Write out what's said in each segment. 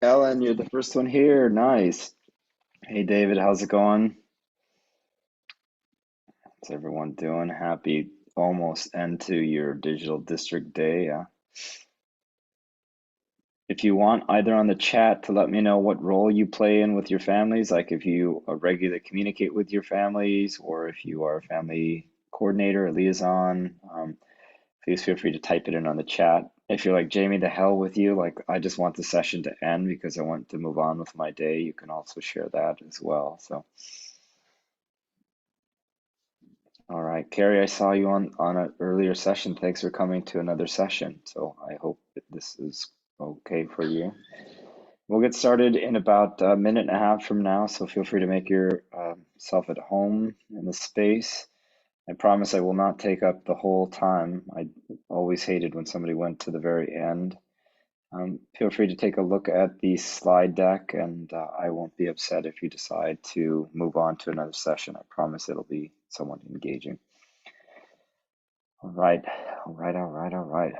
Ellen, you're the first one here. Nice. Hey, David, how's it going? How's everyone doing? Happy almost end to your digital district day. If you want, either on the chat to let me know what role you play in with your families, like if you regularly communicate with your families, or if you are a family coordinator or liaison, please feel free to type it in on the chat. If you're like, Jamie, the hell with you, like I just want the session to end because I want to move on with my day, you can also share that as well. So. All right, Carrie, I saw you on an earlier session. Thanks for coming to another session. So I hope that this is okay for you. We'll get started in about a minute and a half from now, so feel free to make yourself at home in the space. I promise I will not take up the whole time. I always hated when somebody went to the very end. Feel free to take a look at the slide deck, and I won't be upset if you decide to move on to another session. I promise it'll be somewhat engaging. All right, all right, all right, all right.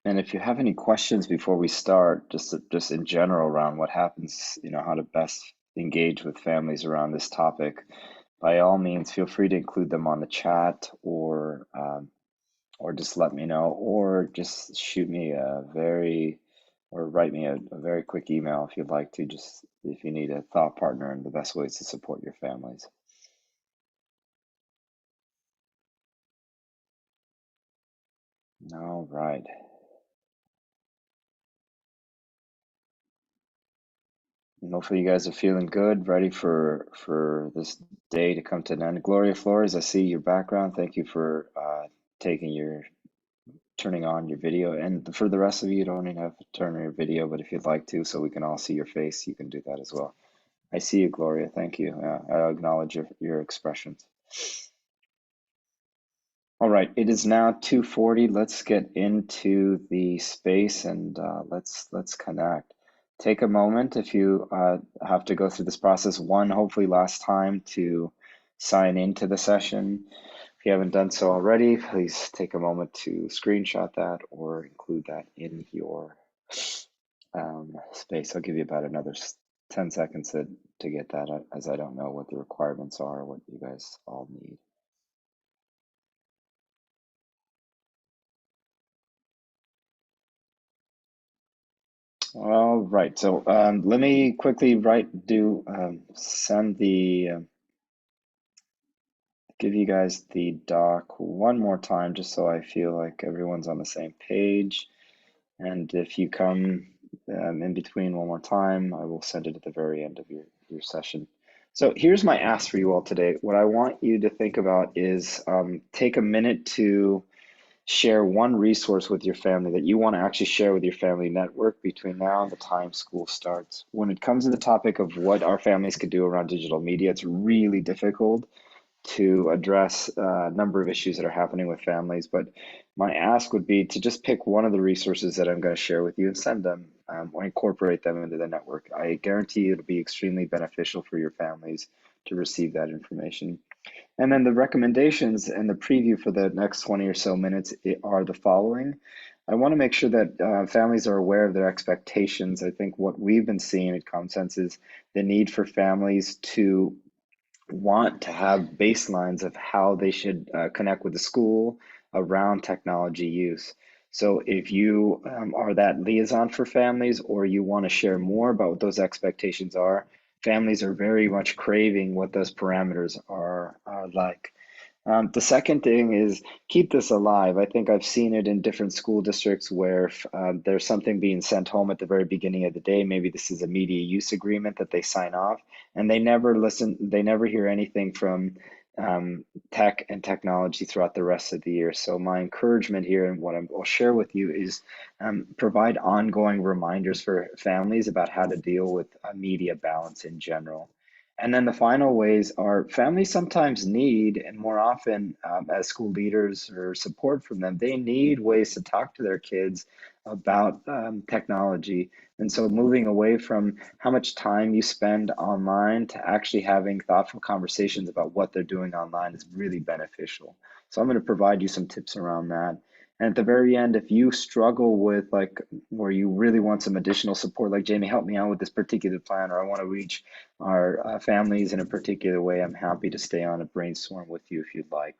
And if you have any questions before we start, just in general around what happens, how to best engage with families around this topic, by all means, feel free to include them on the chat or just let me know, or just shoot me or write me a very quick email if you'd like to, just if you need a thought partner and the best ways to support your families. All right. And hopefully you guys are feeling good, ready for this day to come to an end. Gloria Flores, I see your background. Thank you for turning on your video. And for the rest of you, you don't even have to turn on your video, but if you'd like to, so we can all see your face, you can do that as well. I see you, Gloria. Thank you. I acknowledge your expressions. All right, it is now 2:40. Let's get into the space and let's connect. Take a moment if you have to go through this process. One, hopefully last time to sign into the session. If you haven't done so already, please take a moment to screenshot that or include that in your space. I'll give you about another 10 seconds to get that, as I don't know what the requirements are, what you guys all need. All right, so let me quickly send give you guys the doc one more time, just so I feel like everyone's on the same page. And if you come in between one more time, I will send it at the very end of your session. So here's my ask for you all today. What I want you to think about is take a minute to share one resource with your family that you want to actually share with your family network between now and the time school starts. When it comes to the topic of what our families could do around digital media, it's really difficult to address a number of issues that are happening with families. But my ask would be to just pick one of the resources that I'm going to share with you and send them or incorporate them into the network. I guarantee it'll be extremely beneficial for your families to receive that information. And then the recommendations and the preview for the next 20 or so minutes are the following. I want to make sure that families are aware of their expectations. I think what we've been seeing at ComSense is the need for families to want to have baselines of how they should connect with the school around technology use. So if you are that liaison for families, or you want to share more about what those expectations are, families are very much craving what those parameters are like. The second thing is keep this alive. I think I've seen it in different school districts where there's something being sent home at the very beginning of the day. Maybe this is a media use agreement that they sign off, and they never listen, they never hear anything from tech and technology throughout the rest of the year. So my encouragement here and what I'll share with you is provide ongoing reminders for families about how to deal with media balance in general. And then the final ways are families sometimes need, and more often as school leaders or support from them, they need ways to talk to their kids about technology. And so moving away from how much time you spend online to actually having thoughtful conversations about what they're doing online is really beneficial. So I'm going to provide you some tips around that. And at the very end, if you struggle with like where you really want some additional support, like Jamie, help me out with this particular plan, or I want to reach our families in a particular way, I'm happy to stay on a brainstorm with you if you'd like.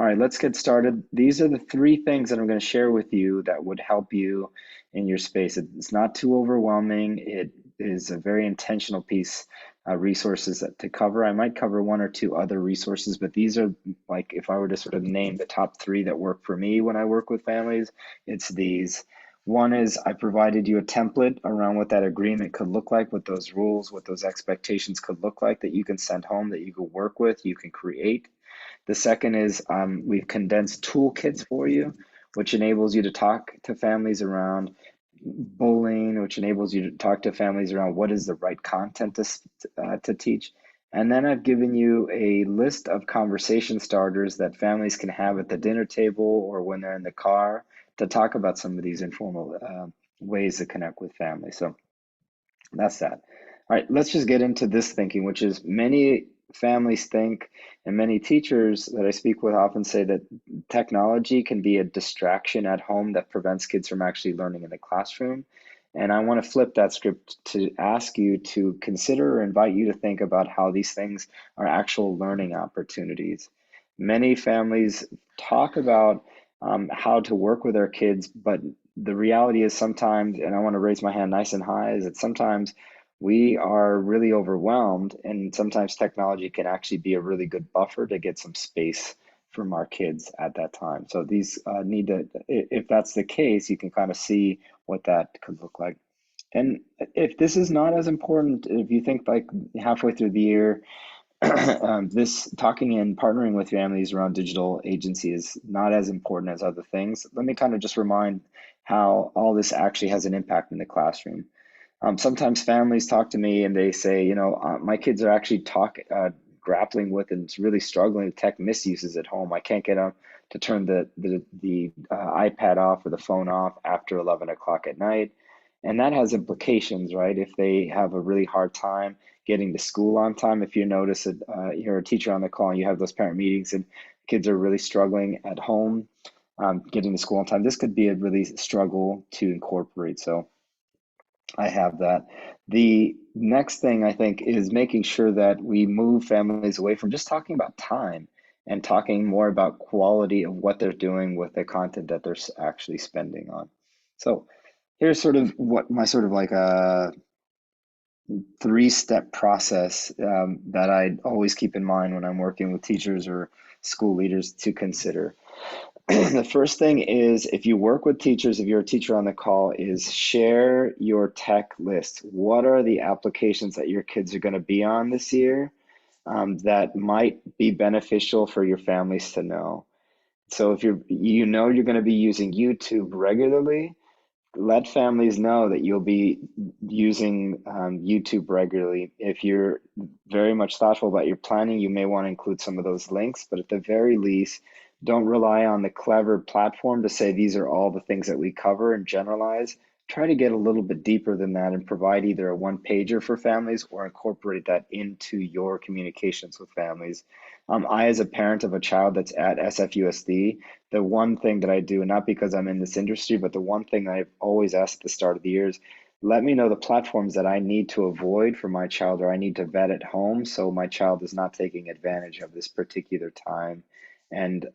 All right, let's get started. These are the three things that I'm going to share with you that would help you in your space. It's not too overwhelming. It is a very intentional piece, resources to cover. I might cover one or two other resources, but these are like, if I were to sort of name the top three that work for me when I work with families, it's these. One is I provided you a template around what that agreement could look like, what those rules, what those expectations could look like that you can send home, that you can work with, you can create. The second is we've condensed toolkits for you, which enables you to talk to families around bullying, which enables you to talk to families around what is the right content to teach. And then I've given you a list of conversation starters that families can have at the dinner table or when they're in the car to talk about some of these informal ways to connect with families. So that's that. All right, let's just get into this thinking, which is many families think, and many teachers that I speak with often say that technology can be a distraction at home that prevents kids from actually learning in the classroom. And I want to flip that script to ask you to consider or invite you to think about how these things are actual learning opportunities. Many families talk about how to work with their kids, but the reality is sometimes, and I want to raise my hand nice and high, is that sometimes we are really overwhelmed, and sometimes technology can actually be a really good buffer to get some space from our kids at that time. So these need to, if that's the case, you can kind of see what that could look like. And if this is not as important, if you think like halfway through the year, this talking and partnering with families around digital agency is not as important as other things. Let me kind of just remind how all this actually has an impact in the classroom. Sometimes families talk to me and they say, my kids are actually grappling with and really struggling with tech misuses at home. I can't get them to turn the iPad off or the phone off after 11 o'clock at night. And that has implications, right? If they have a really hard time getting to school on time, if you notice that you're a teacher on the call and you have those parent meetings and kids are really struggling at home getting to school on time, this could be a really struggle to incorporate. So I have that. The next thing I think is making sure that we move families away from just talking about time and talking more about quality of what they're doing with the content that they're actually spending on. So here's sort of what my sort of like a three-step process that I always keep in mind when I'm working with teachers or school leaders to consider. The first thing is, if you work with teachers, if you're a teacher on the call, is share your tech list. What are the applications that your kids are going to be on this year that might be beneficial for your families to know? So if you're going to be using YouTube regularly, let families know that you'll be using YouTube regularly. If you're very much thoughtful about your planning, you may want to include some of those links, but at the very least, don't rely on the clever platform to say these are all the things that we cover and generalize. Try to get a little bit deeper than that and provide either a one pager for families or incorporate that into your communications with families. I, as a parent of a child that's at SFUSD, the one thing that I do, not because I'm in this industry, but the one thing I've always asked at the start of the year is, let me know the platforms that I need to avoid for my child or I need to vet at home so my child is not taking advantage of this particular time and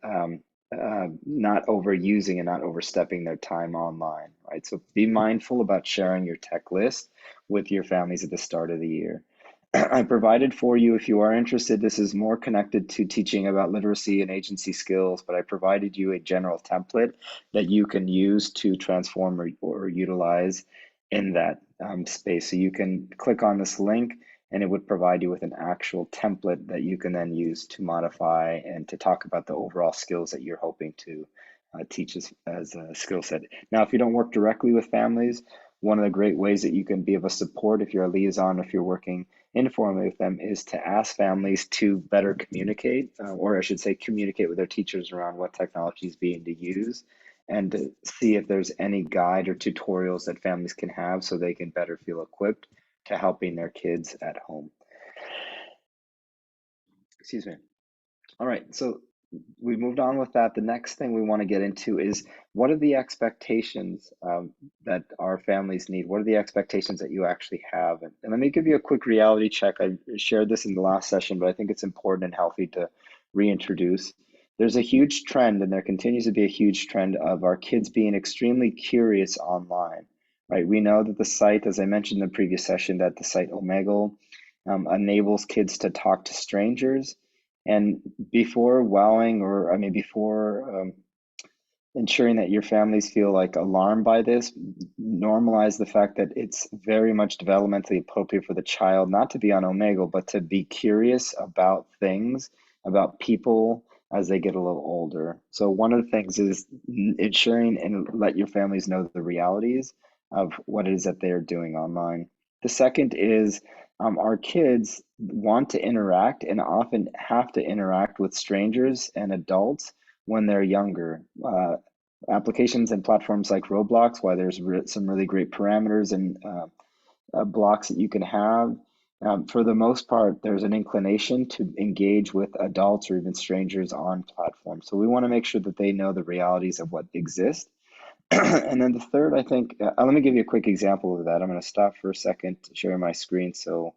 not overusing and not overstepping their time online, right? So be mindful about sharing your tech list with your families at the start of the year. I provided for you, if you are interested, this is more connected to teaching about literacy and agency skills, but I provided you a general template that you can use to transform or utilize in that space. So you can click on this link and it would provide you with an actual template that you can then use to modify and to talk about the overall skills that you're hoping to teach as a skill set. Now, if you don't work directly with families, one of the great ways that you can be of a support if you're a liaison, if you're working informally with them, is to ask families to better communicate, or I should say communicate with their teachers around what technology is being used, and to see if there's any guide or tutorials that families can have so they can better feel equipped to helping their kids at home. Excuse me. All right, so we moved on with that. The next thing we want to get into is what are the expectations that our families need? What are the expectations that you actually have? And let me give you a quick reality check. I shared this in the last session, but I think it's important and healthy to reintroduce. There's a huge trend, and there continues to be a huge trend of our kids being extremely curious online, right? We know that the site, as I mentioned in the previous session, that the site Omegle enables kids to talk to strangers. And before wowing, or I mean, before ensuring that your families feel like alarmed by this, normalize the fact that it's very much developmentally appropriate for the child not to be on Omegle, but to be curious about things, about people as they get a little older. So one of the things is ensuring and let your families know the realities of what it is that they're doing online. The second is our kids want to interact and often have to interact with strangers and adults when they're younger. Applications and platforms like Roblox, why there's some really great parameters and blocks that you can have. For the most part, there's an inclination to engage with adults or even strangers on platforms. So we want to make sure that they know the realities of what exists. And then the third, I think, let me give you a quick example of that. I'm going to stop for a second sharing my screen. So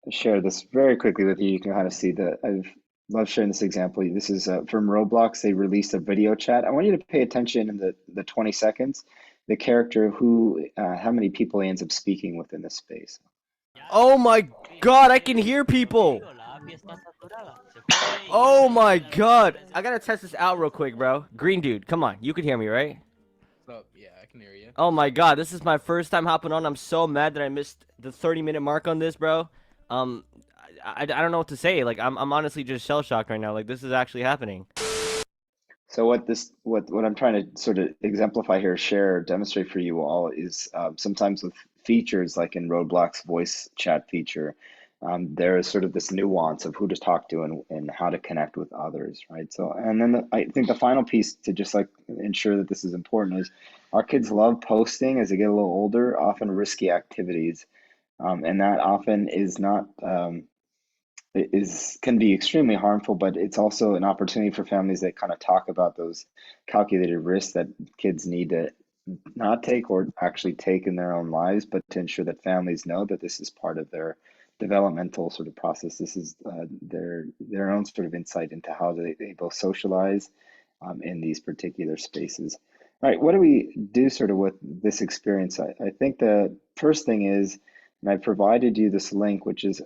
share this very quickly with you. You can kind of see that I've love sharing this example. This is from Roblox. They released a video chat. I want you to pay attention in the 20 seconds, the character who, how many people he ends up speaking with in this space. Oh my god, I can hear people. Oh my god. I gotta test this out real quick, bro. Green dude, come on. You can hear me, right? So yeah, I can hear you. Oh my god, this is my first time hopping on. I'm so mad that I missed the 30-minute mark on this, bro. Um, I don't know what to say. Like, I'm honestly just shell shocked right now. Like, this is actually happening. So what I'm trying to sort of exemplify here, share, demonstrate for you all is sometimes with features like in Roblox voice chat feature, there is sort of this nuance of who to talk to and how to connect with others, right? So, and then I think the final piece to just like ensure that this is important is our kids love posting as they get a little older, often risky activities, and that often is not. Is can be extremely harmful, but it's also an opportunity for families that kind of talk about those calculated risks that kids need to not take or actually take in their own lives, but to ensure that families know that this is part of their developmental sort of process. This is their own sort of insight into how they both socialize in these particular spaces. All right, what do we do sort of with this experience? I think the first thing is, and I provided you this link, which is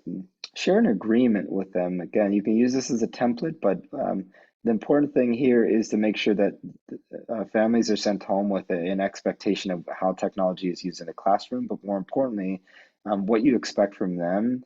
share an agreement with them. Again, you can use this as a template, but the important thing here is to make sure that families are sent home with an expectation of how technology is used in the classroom, but more importantly, what you expect from them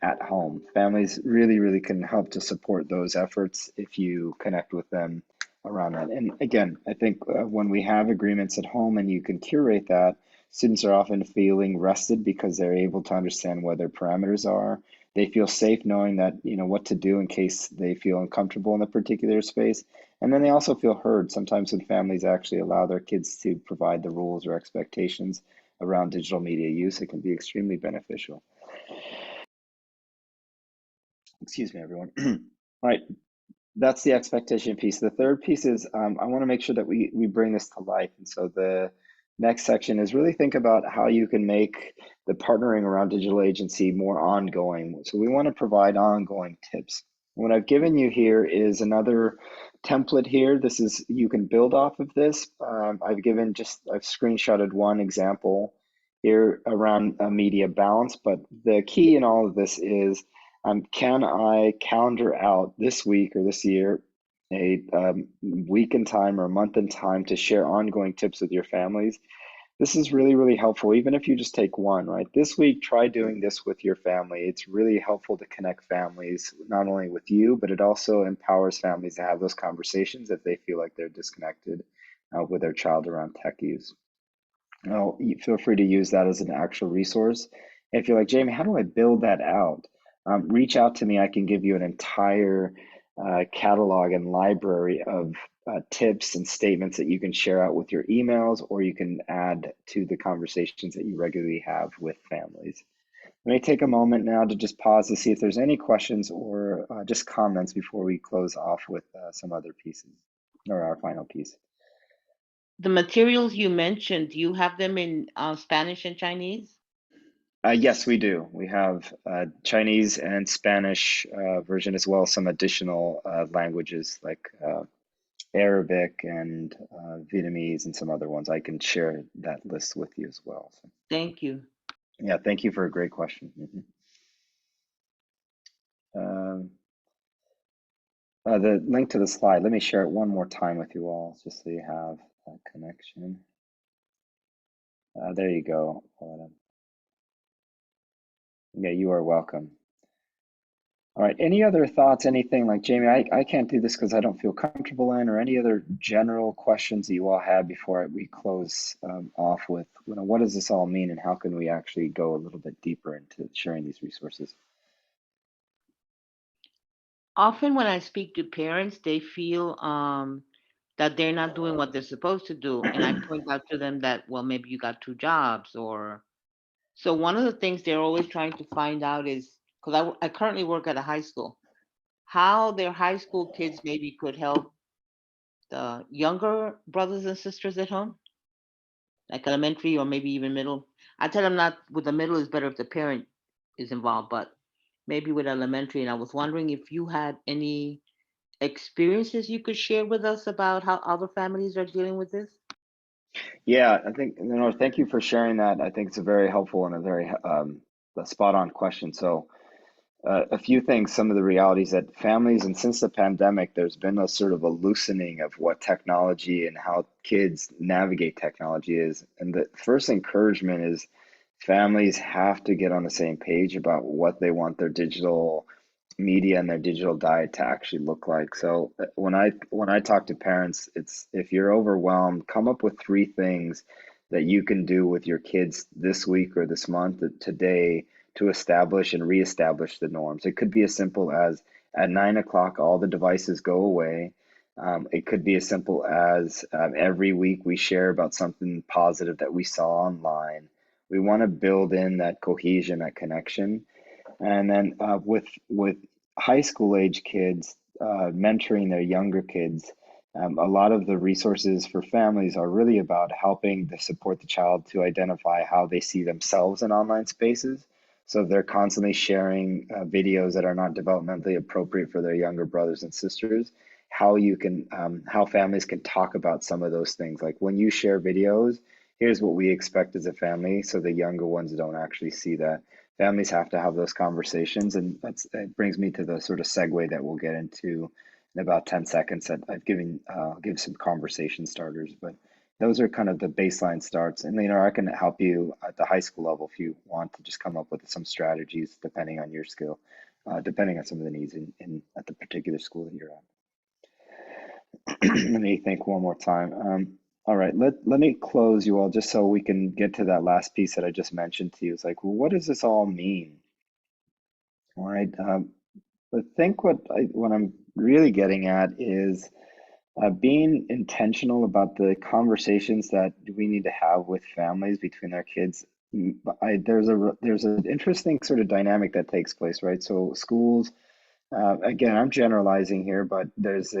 at home. Families really, really can help to support those efforts if you connect with them around that. And again, I think when we have agreements at home and you can curate that, students are often feeling rested because they're able to understand what their parameters are. They feel safe knowing that, you know, what to do in case they feel uncomfortable in a particular space. And then they also feel heard. Sometimes when families actually allow their kids to provide the rules or expectations around digital media use, it can be extremely beneficial. Excuse me, everyone. All right, that's the expectation piece. The third piece is I want to make sure that we bring this to life. And so the next section is really think about how you can make the partnering around digital agency more ongoing. So we want to provide ongoing tips. What I've given you here is another template here. This is, you can build off of this. I've screenshotted one example here around media balance, but the key in all of this is can I calendar out this week or this year a week in time or a month in time to share ongoing tips with your families? This is really, really helpful, even if you just take one, right? This week, try doing this with your family. It's really helpful to connect families, not only with you, but it also empowers families to have those conversations if they feel like they're disconnected with their child around tech use. Now, feel free to use that as an actual resource. If you're like, Jamie, how do I build that out? Reach out to me. I can give you an entire catalog and library of tips and statements that you can share out with your emails, or you can add to the conversations that you regularly have with families. Let me take a moment now to just pause to see if there's any questions or just comments before we close off with some other pieces or our final piece. The materials you mentioned, do you have them in Spanish and Chinese? Yes, we do. We have Chinese and Spanish version, as well as some additional languages like Arabic and Vietnamese and some other ones. I can share that list with you as well. So, Thank you. yeah, thank you for a great question. The link to the slide, let me share it one more time with you all, just so you have a connection. There you go. Yeah, you are welcome. All right, any other thoughts, anything like, Jamie, I can't do this because I don't feel comfortable in, or any other general questions that you all have before we close off with, what does this all mean and how can we actually go a little bit deeper into sharing these resources? Often when I speak to parents, they feel that they're not doing what they're supposed to do. And I point out to them that, well, maybe you got 2 jobs or. So one of the things they're always trying to find out is, because I currently work at a high school, how their high school kids maybe could help the younger brothers and sisters at home, like elementary or maybe even middle. I tell them not with the middle is better if the parent is involved, but maybe with elementary. And I was wondering if you had any experiences you could share with us about how other families are dealing with this. Yeah, I think, thank you for sharing that. I think it's a very helpful and a very spot on question. So a few things, some of the realities that families, and since the pandemic, there's been a sort of a loosening of what technology and how kids navigate technology is. And the first encouragement is families have to get on the same page about what they want their digital media and their digital diet to actually look like. So when I talk to parents, it's, if you're overwhelmed, come up with 3 things that you can do with your kids this week or this month, today, to establish and reestablish the norms. It could be as simple as at 9 o'clock, all the devices go away. It could be as simple as every week we share about something positive that we saw online. We want to build in that cohesion, that connection. And then with high school age kids, mentoring their younger kids, a lot of the resources for families are really about helping to support the child to identify how they see themselves in online spaces. So if they're constantly sharing videos that are not developmentally appropriate for their younger brothers and sisters, how families can talk about some of those things. Like, when you share videos, here's what we expect as a family, so the younger ones don't actually see that. Families have to have those conversations, and it brings me to the sort of segue that we'll get into in about 10 seconds. That I've give some conversation starters, but those are kind of the baseline starts. And I can help you at the high school level if you want to just come up with some strategies depending on your skill, depending on some of the needs in at the particular school that you're at. Let me think one more time. All right, let me close you all just so we can get to that last piece that I just mentioned to you. It's like, well, what does this all mean? All right, I think what I'm really getting at is being intentional about the conversations that we need to have with families between their kids. There's an interesting sort of dynamic that takes place, right? So schools, again, I'm generalizing here, but there's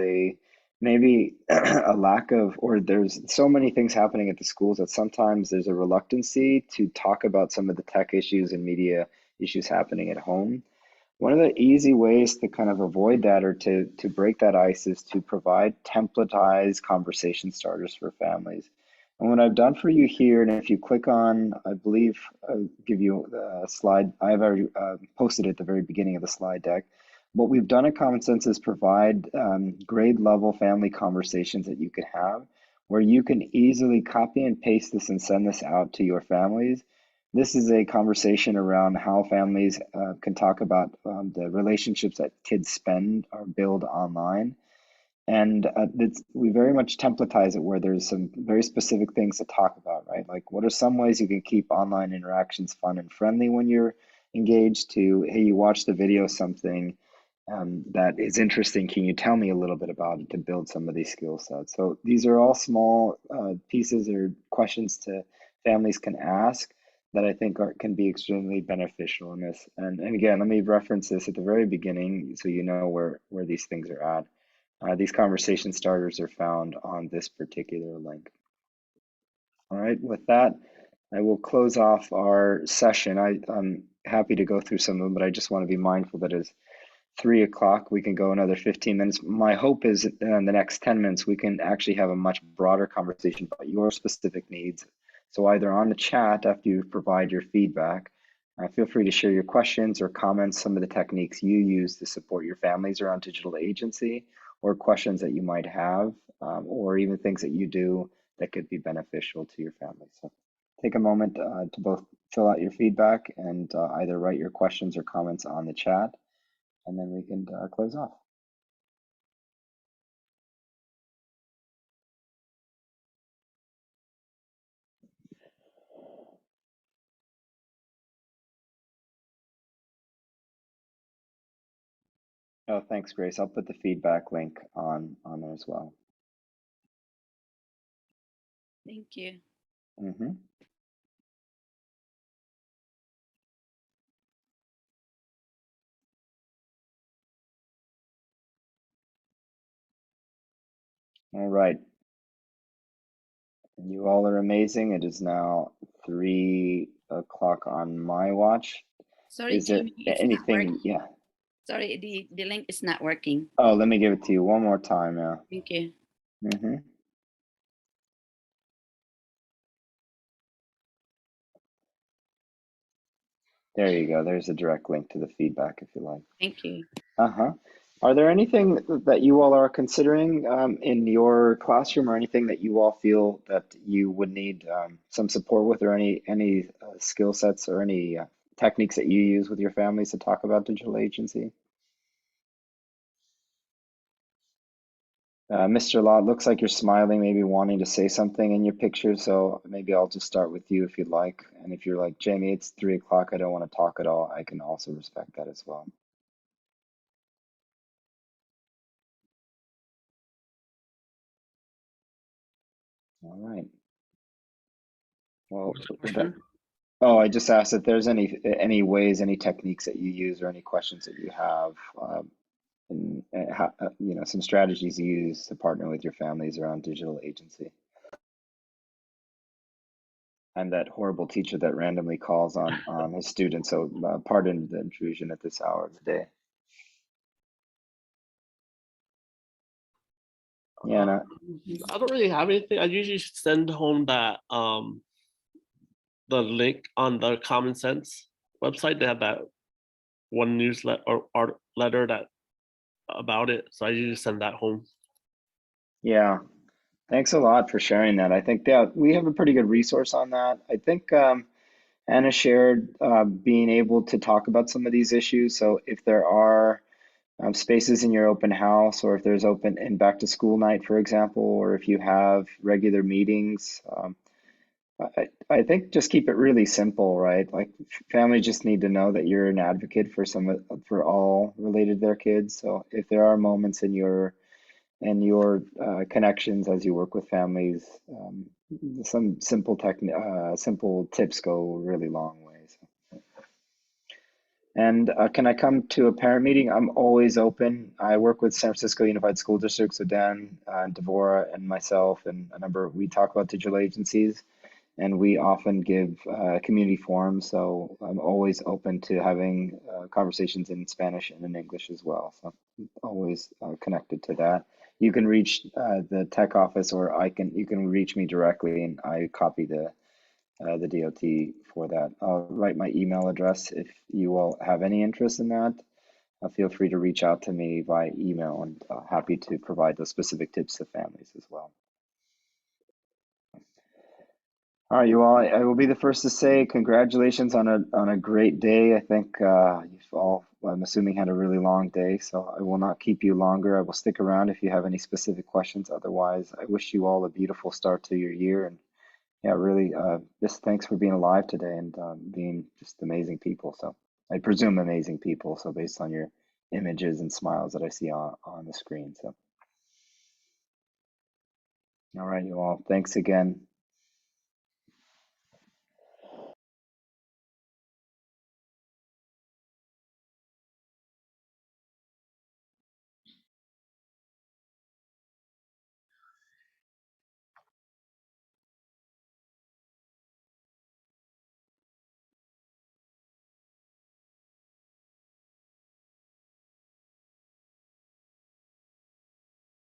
maybe a lack of, or there's so many things happening at the schools that sometimes there's a reluctancy to talk about some of the tech issues and media issues happening at home. One of the easy ways to kind of avoid that, or to break that ice, is to provide templatized conversation starters for families. And what I've done for you here, and if you click on, I believe, I'll give you a slide. I've already posted it at the very beginning of the slide deck. What we've done at Common Sense is provide grade level family conversations that you can have, where you can easily copy and paste this and send this out to your families. This is a conversation around how families can talk about the relationships that kids spend or build online. And we very much templatize it, where there's some very specific things to talk about, right? Like, what are some ways you can keep online interactions fun and friendly when you're engaged, to, hey, you watched the video something, that is interesting. Can you tell me a little bit about it to build some of these skill sets? So these are all small pieces or questions to families can ask that I think can be extremely beneficial in this. And again, let me reference this at the very beginning so you know where these things are at. These conversation starters are found on this particular link. All right, with that, I will close off our session. I'm happy to go through some of them, but I just want to be mindful that it's 3 o'clock. We can go another 15 minutes. My hope is in the next 10 minutes, we can actually have a much broader conversation about your specific needs. So either on the chat after you provide your feedback, feel free to share your questions or comments, some of the techniques you use to support your families around digital agency, or questions that you might have, or even things that you do that could be beneficial to your family. So take a moment to both fill out your feedback and either write your questions or comments on the chat, and then we can close off. Oh, thanks, Grace. I'll put the feedback link on there as well. Thank you. Mm-hmm. All right. You all are amazing. It is now 3 o'clock on my watch. Sorry, Is there Jamie, it's not anything? working. Yeah. Sorry, the link is not working. Oh, let me give it to you one more time now. Thank you. Mm-hmm. There you go. There's a direct link to the feedback if you like. Thank you. Uh-huh. Are there anything that you all are considering in your classroom, or anything that you all feel that you would need some support with, or any skill sets or any techniques that you use with your families to talk about digital agency? Mr. Law, it looks like you're smiling, maybe wanting to say something in your picture, so maybe I'll just start with you if you'd like. And if you're like, Jamie, it's 3 o'clock, I don't want to talk at all, I can also respect that as well. All right. Well, What was the question? oh, I just asked if there's any ways, any techniques that you use, or any questions that you have, and how, you know, some strategies you use to partner with your families around digital agency. I'm that horrible teacher that randomly calls on his students, so pardon the intrusion at this hour of the day. Yeah, no, I don't really have anything. I usually send home that the link on the Common Sense website. They have that one newsletter or art letter that about it. So I usually send that home. yeah. Thanks a lot for sharing that. I think that we have a pretty good resource on that. I think Anna shared being able to talk about some of these issues. So if there are spaces in your open house, or if there's open in back to school night, for example, or if you have regular meetings, I think just keep it really simple, right? Like families just need to know that you're an advocate for for all related to their kids. So if there are moments in your connections as you work with families, some simple tips go a really long ways. And can I come to a parent meeting? I'm always open. I work with San Francisco Unified School District, so Dan, Devora, and myself, and a number, we talk about digital agencies, and we often give community forums. So I'm always open to having conversations in Spanish and in English as well. So always connected to that. You can reach the tech office, or you can reach me directly, and I copy the DOT for that. I'll write my email address if you all have any interest in that. Feel free to reach out to me via email, and happy to provide those specific tips to families as well. All right, you all, I will be the first to say congratulations on a great day. I think you've all, I'm assuming, had a really long day, so I will not keep you longer. I will stick around if you have any specific questions. Otherwise, I wish you all a beautiful start to your year. And yeah, really, just thanks for being alive today and being just amazing people. So I presume amazing people. So based on your images and smiles that I see on the screen. So, all right, you all, thanks again.